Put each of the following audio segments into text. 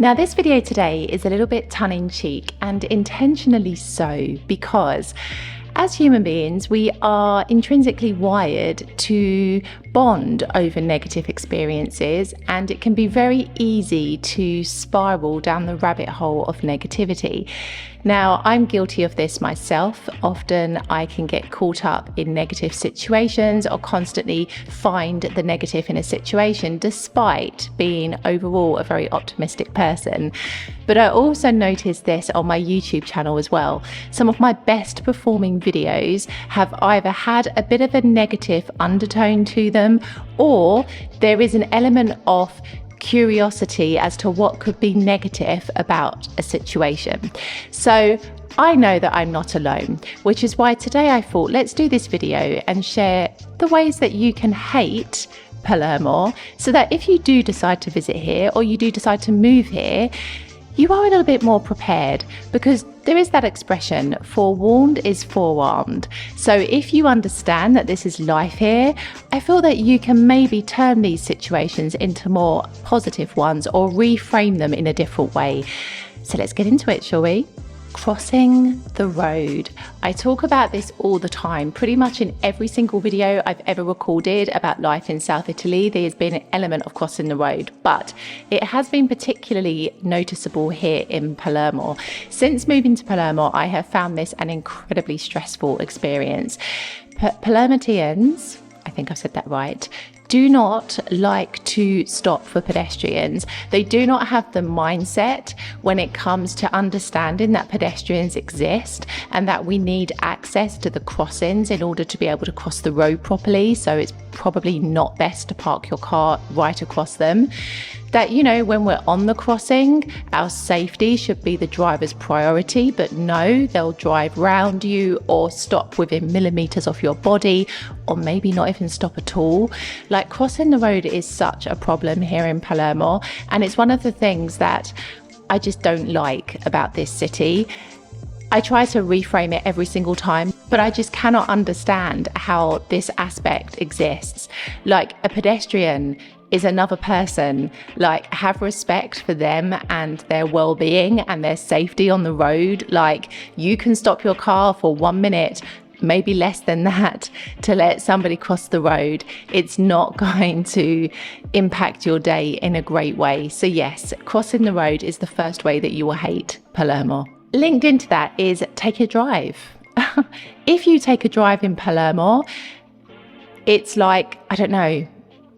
Now this video today is a little bit tongue-in-cheek and intentionally so because as human beings we are intrinsically wired to bond over negative experiences, and it can be very easy to spiral down the rabbit hole of negativity. Now, I'm guilty of this myself. Often I can get caught up in negative situations or constantly find the negative in a situation despite being overall a very optimistic person. But I also noticed this on my YouTube channel as well. Some of my best performing videos have either had a bit of a negative undertone to them, or there is an element of curiosity as to what could be negative about a situation. So I know that I'm not alone, which is why today I thought let's do this video and share the ways that you can hate Palermo, so that if you do decide to visit here or you do decide to move here, you are a little bit more prepared, because there is that expression, forewarned is forearmed. So if you understand that this is life here, I feel that you can maybe turn these situations into more positive ones or reframe them in a different way. So let's get into it, shall we? Crossing the road. I talk about this all the time, pretty much in every single video I've ever recorded about life in South Italy. There's been an element of crossing the road, but it has been particularly noticeable here in Palermo. Since moving to Palermo, I have found this an incredibly stressful experience. Palermitians, I think I've said that right, do not like to stop for pedestrians. They do not have the mindset when it comes to understanding that pedestrians exist and that we need access to the crossings in order to be able to cross the road properly. So it's probably not best to park your car right across them. That, you know, when we're on the crossing, our safety should be the driver's priority, but no, they'll drive round you or stop within millimeters of your body, or maybe not even stop at all. Like, crossing the road is such a problem here in Palermo, and it's one of the things that I just don't like about this city. I try to reframe it every single time, but I just cannot understand how this aspect exists. Like, a pedestrian is another person. Like, have respect for them and their well-being and their safety on the road. Like, you can stop your car for 1 minute, maybe less than that, to let somebody cross the road. It's not going to impact your day in a great way. So yes, crossing the road is the first way that you will hate Palermo. Linked into that is take a drive. If you take a drive in Palermo, it's like, I don't know,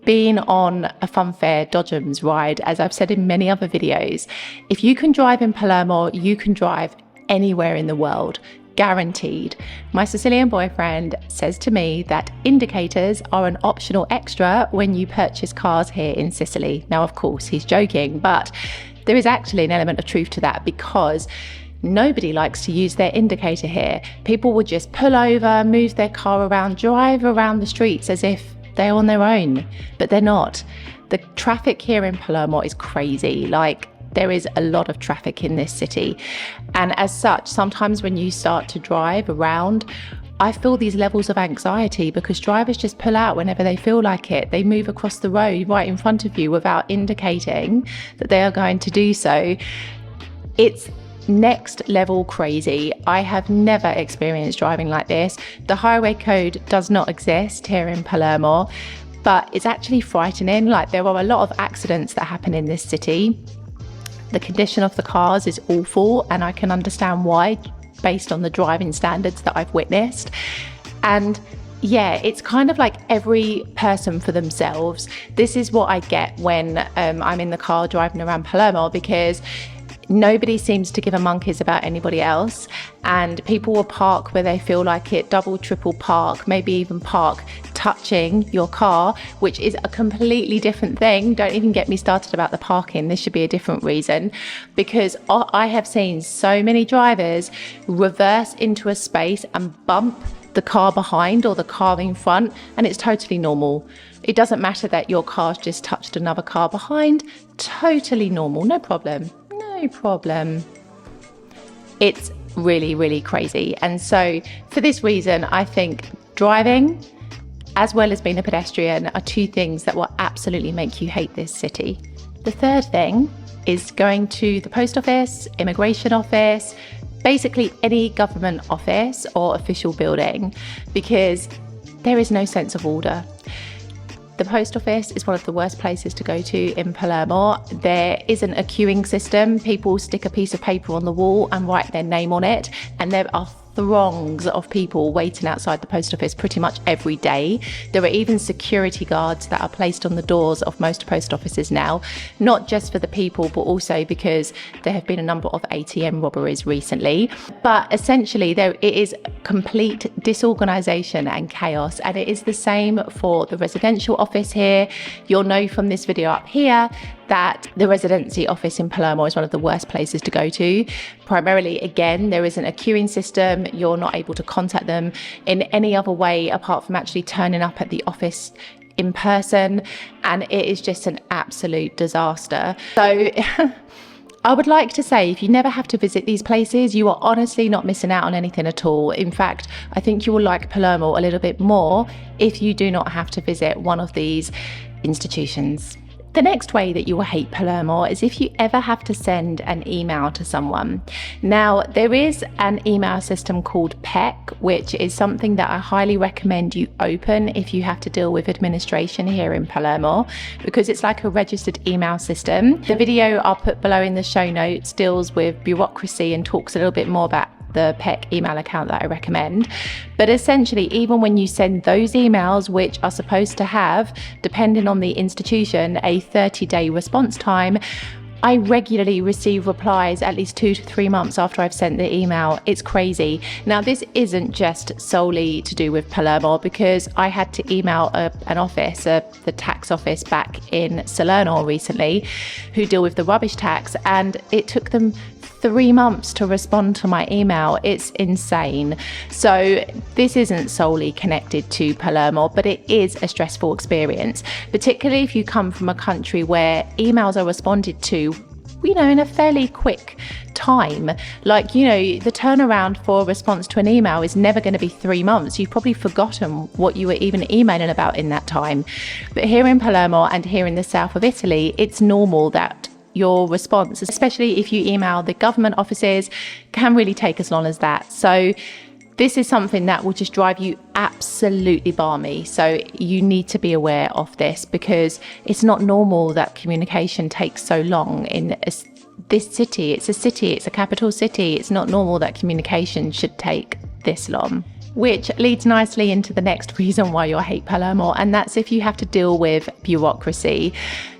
being on a funfair Dodgems ride. As I've said in many other videos, if you can drive in Palermo, you can drive anywhere in the world, guaranteed. My Sicilian boyfriend says to me that indicators are an optional extra when you purchase cars here in Sicily. Now, of course, he's joking, but there is actually an element of truth to that, because nobody likes to use their indicator here. People will just pull over, move their car around, drive around the streets as if they're on their own, but they're not. The traffic here in Palermo is crazy. Like, there is a lot of traffic in this city. And as such, sometimes when you start to drive around, I feel these levels of anxiety because drivers just pull out whenever they feel like it. They move across the road right in front of you without indicating that they are going to do so. It's next level crazy. I have never experienced driving like this. The highway code does not exist here in Palermo, but it's actually frightening. Like, there are a lot of accidents that happen in this city. The condition of the cars is awful, and I can understand why, based on the driving standards that I've witnessed. And yeah, it's kind of like every person for themselves. This is what I get when I'm in the car driving around Palermo, because nobody seems to give a monkeys about anybody else, and people will park where they feel like it, double, triple park, maybe even park touching your car, which is a completely different thing. Don't even get me started about the parking. This should be a different reason, because I have seen so many drivers reverse into a space and bump the car behind or the car in front, and it's totally normal. It doesn't matter that your car's just touched another car behind. Totally normal, no problem. No problem. It's really, really crazy. And so for this reason, I think driving as well as being a pedestrian are two things that will absolutely make you hate this city. The third thing is going to the post office, immigration office, basically any government office or official building, because there is no sense of order. The post office is one of the worst places to go to in Palermo. There isn't a queuing system. People stick a piece of paper on the wall and write their name on it, and there are throngs of people waiting outside the post office pretty much every day. There are even security guards that are placed on the doors of most post offices now, not just for the people, but also because there have been a number of ATM robberies recently. But essentially, it is complete disorganization and chaos, and it is the same for the residential office here. You'll know from this video up here that the residency office in Palermo is one of the worst places to go to. Primarily, again, there isn't a queuing system. You're not able to contact them in any other way apart from actually turning up at the office in person, and it is just an absolute disaster. So I would like to say, if you never have to visit these places, you are honestly not missing out on anything at all. In fact, I think you will like Palermo a little bit more if you do not have to visit one of these institutions. The next way that you will hate Palermo is if you ever have to send an email to someone. Now, there is an email system called PEC, which is something that I highly recommend you open if you have to deal with administration here in Palermo, because it's like a registered email system. The video I'll put below in the show notes deals with bureaucracy and talks a little bit more about the PEC email account that I recommend. But essentially, even when you send those emails, which are supposed to have, depending on the institution, a 30-day response time, I regularly receive replies at least 2 to 3 months after I've sent the email. It's crazy. Now, this isn't just solely to do with Palermo, because I had to email an office, the tax office back in Salerno recently, who deal with the rubbish tax, and it took them 3 months to respond to my email. It's insane. So this isn't solely connected to Palermo, but it is a stressful experience, particularly if you come from a country where emails are responded to, you know, in a fairly quick time. Like, you know, the turnaround for a response to an email is never going to be 3 months. You've probably forgotten what you were even emailing about in that time. But here in Palermo and here in the south of Italy, it's normal that your response, especially if you email the government offices, can really take as long as that. So this is something that will just drive you absolutely balmy. So you need to be aware of this, because it's not normal that communication takes so long in this city. It's a city, it's a capital city. It's not normal that communication should take this long. Which leads nicely into the next reason why you'll hate Palermo, and that's if you have to deal with bureaucracy.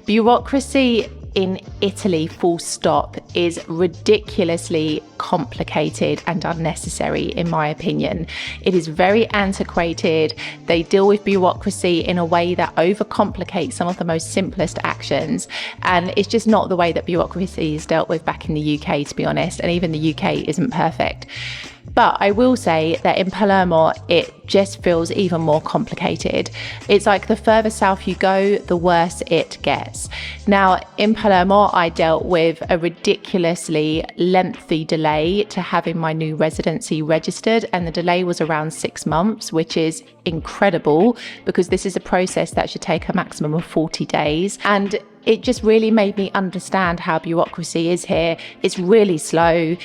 Bureaucracy in Italy, full stop, is ridiculously complicated and unnecessary, in my opinion. It is very antiquated. They deal with bureaucracy in a way that overcomplicates some of the most simplest actions, and it's just not the way that bureaucracy is dealt with back in the UK, to be honest, and even the UK isn't perfect. But I will say that in Palermo, it just feels even more complicated. It's like the further south you go, the worse it gets. Now, in Palermo, I dealt with a ridiculously lengthy delay to having my new residency registered, and the delay was around 6 months, which is incredible, because this is a process that should take a maximum of 40 days. And it just really made me understand how bureaucracy is here. It's really slow.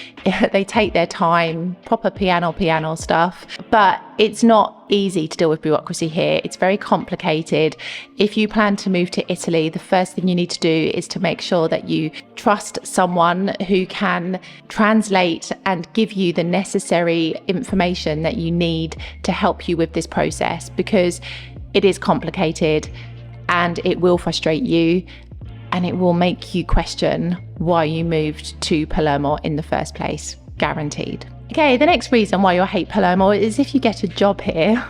They take their time, proper piano stuff, but it's not easy to deal with bureaucracy here. It's very complicated. If you plan to move to Italy, the first thing you need to do is to make sure that you trust someone who can translate and give you the necessary information that you need to help you with this process, because it is complicated and it will frustrate you, and it will make you question why you moved to Palermo in the first place, guaranteed. Okay, the next reason why you'll hate Palermo is if you get a job here.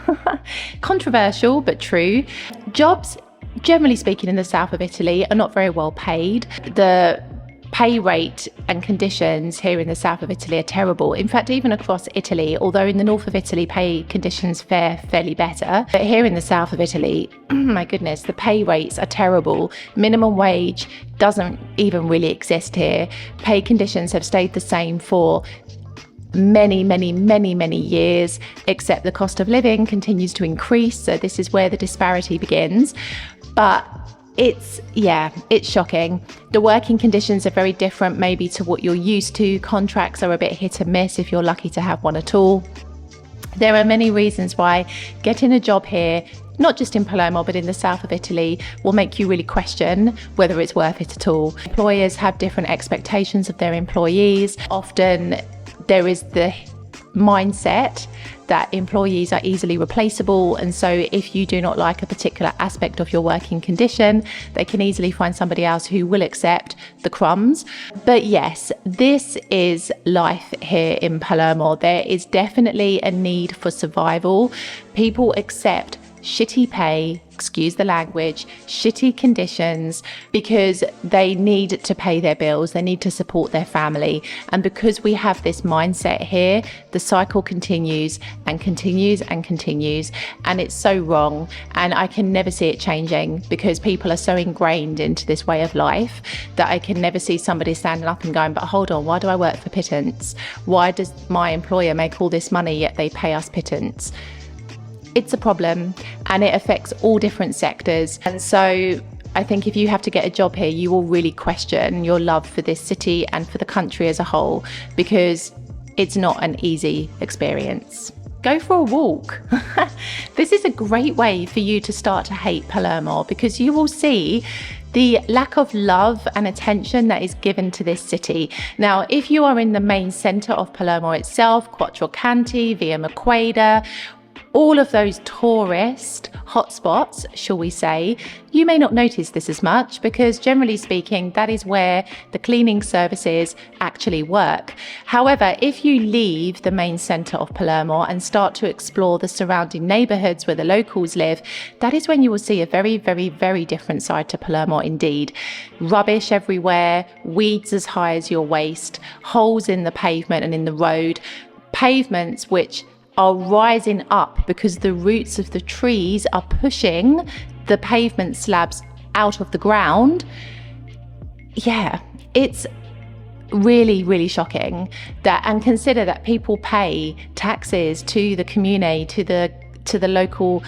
Controversial, but true. Jobs, generally speaking, in the south of Italy are not very well paid. The pay rate and conditions here in the south of Italy are terrible. In fact, even across Italy, although in the north of Italy pay conditions fare fairly better, but here in the south of Italy, my goodness, the pay rates are terrible. Minimum wage doesn't even really exist here. Pay conditions have stayed the same for many years, except the cost of living continues to increase. So this is where the disparity begins. But It's shocking. The working conditions are very different maybe to what you're used to. Contracts are a bit hit and miss if you're lucky to have one at all. There are many reasons why getting a job here, not just in Palermo, but in the south of Italy, will make you really question whether it's worth it at all. Employers have different expectations of their employees. Often there is the mindset that employees are easily replaceable, and so if you do not like a particular aspect of your working condition, they can easily find somebody else who will accept the crumbs. But yes, this is life here in Palermo. There is definitely a need for survival. People accept shitty pay, excuse the language, shitty conditions, because they need to pay their bills, they need to support their family. And because we have this mindset here, the cycle continues and continues and continues, and it's so wrong. And I can never see it changing because people are so ingrained into this way of life that I can never see somebody standing up and going, but hold on, why do I work for pittance? Why does my employer make all this money yet they pay us pittance? It's a problem, and it affects all different sectors. And so I think if you have to get a job here, you will really question your love for this city and for the country as a whole, because it's not an easy experience. Go for a walk. This is a great way for you to start to hate Palermo, because you will see the lack of love and attention that is given to this city. Now, if you are in the main centre of Palermo itself, Quattro Canti, Via Maqueda, all of those tourist hotspots, shall we say, you may not notice this as much because generally speaking, that is where the cleaning services actually work. However, if you leave the main centre of Palermo and start to explore the surrounding neighbourhoods where the locals live, that is when you will see a very, very, very different side to Palermo indeed. Rubbish everywhere, weeds as high as your waist, holes in the pavement and in the road, pavements which are rising up because the roots of the trees are pushing the pavement slabs out of the ground. Yeah, it's really, really shocking that, and consider that people pay taxes to the comune, to the local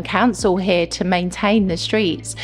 council here to maintain the streets.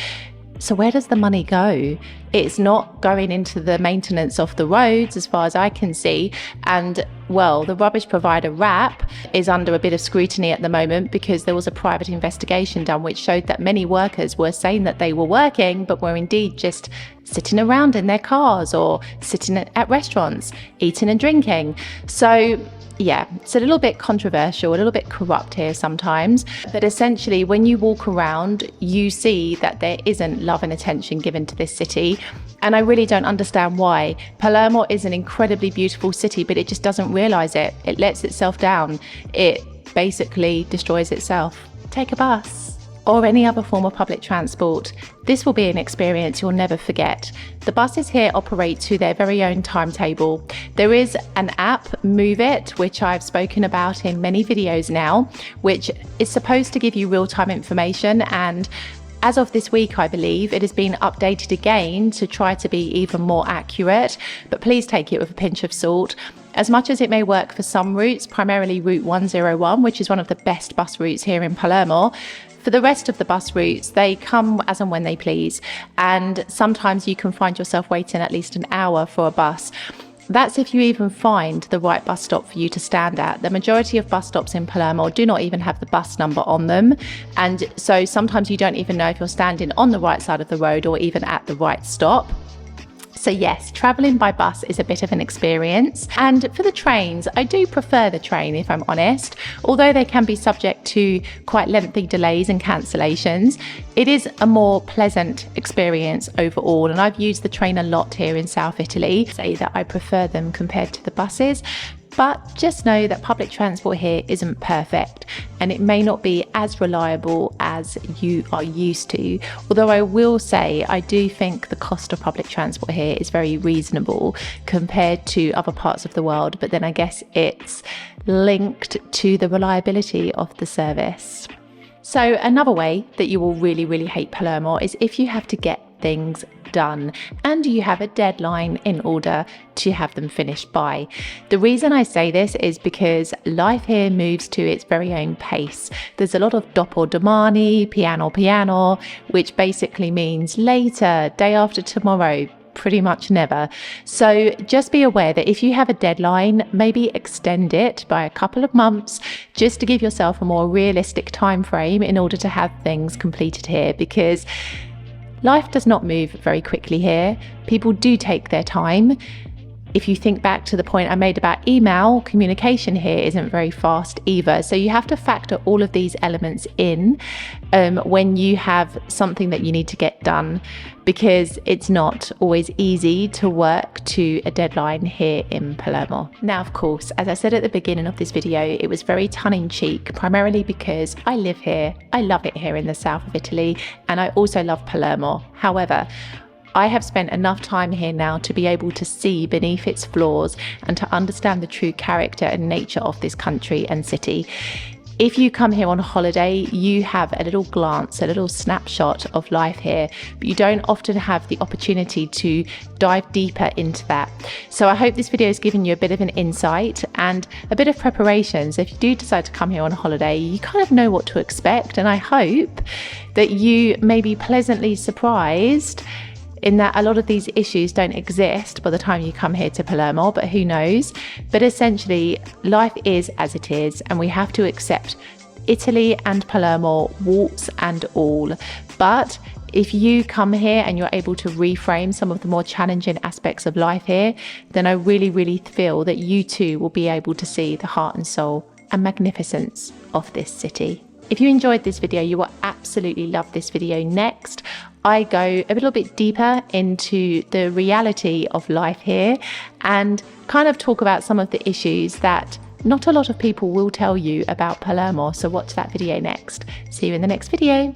So where does the money go? It's not going into the maintenance of the roads as far as I can see. And well, the rubbish provider RAP is under a bit of scrutiny at the moment because there was a private investigation done which showed that many workers were saying that they were working but were indeed just sitting around in their cars or sitting at restaurants, eating and drinking. So yeah, it's a little bit controversial, a little bit corrupt here sometimes, but essentially when you walk around, you see that there isn't love and attention given to this city. And I really don't understand why. Palermo is an incredibly beautiful city, but it just doesn't realise it. It lets itself down. It basically destroys itself. Take a bus or any other form of public transport. This will be an experience you'll never forget. The buses here operate to their very own timetable. There is an app, Move It, which I've spoken about in many videos now, which is supposed to give you real-time information, and as of this week, I believe, it has been updated again to try to be even more accurate, but please take it with a pinch of salt. As much as it may work for some routes, primarily Route 101, which is one of the best bus routes here in Palermo, for the rest of the bus routes, they come as and when they please. And sometimes you can find yourself waiting at least an hour for a bus. That's if you even find the right bus stop for you to stand at. The majority of bus stops in Palermo do not even have the bus number on them. And so sometimes you don't even know if you're standing on the right side of the road or even at the right stop. So yes, travelling by bus is a bit of an experience. And for the trains, I do prefer the train if I'm honest. Although they can be subject to quite lengthy delays and cancellations, it is a more pleasant experience overall. And I've used the train a lot here in South Italy. Say that I prefer them compared to the buses. But just know that public transport here isn't perfect and it may not be as reliable as you are used to. Although I will say I do think the cost of public transport here is very reasonable compared to other parts of the world. But then I guess it's linked to the reliability of the service. So another way that you will really, really hate Palermo is if you have to get things done, and you have a deadline in order to have them finished by. The reason I say this is because life here moves to its very own pace. There's a lot of dopo domani, piano, which basically means later, day after tomorrow, pretty much never. So just be aware that if you have a deadline, maybe extend it by a couple of months just to give yourself a more realistic time frame in order to have things completed here, because life does not move very quickly here. People do take their time. If you think back to the point I made about email, communication here isn't very fast either. So you have to factor all of these elements in when you have something that you need to get done, because it's not always easy to work to a deadline here in Palermo. Now, of course, as I said at the beginning of this video, it was very tongue-in-cheek, primarily because I live here. I love it here in the south of Italy, and I also love Palermo. However, I have spent enough time here now to be able to see beneath its flaws and to understand the true character and nature of this country and city. If you come here on holiday, you have a little glance, a little snapshot of life here, but you don't often have the opportunity to dive deeper into that. So I hope this video has given you a bit of an insight and a bit of preparation. So if you do decide to come here on holiday, you kind of know what to expect. And I hope that you may be pleasantly surprised in that a lot of these issues don't exist by the time you come here to Palermo, but who knows? But essentially, life is as it is, and we have to accept Italy and Palermo, warts and all. But if you come here and you're able to reframe some of the more challenging aspects of life here, then I really, really feel that you too will be able to see the heart and soul and magnificence of this city. If you enjoyed this video, you will absolutely love this video next. I go a little bit deeper into the reality of life here and kind of talk about some of the issues that not a lot of people will tell you about Palermo. So watch that video next. See you in the next video.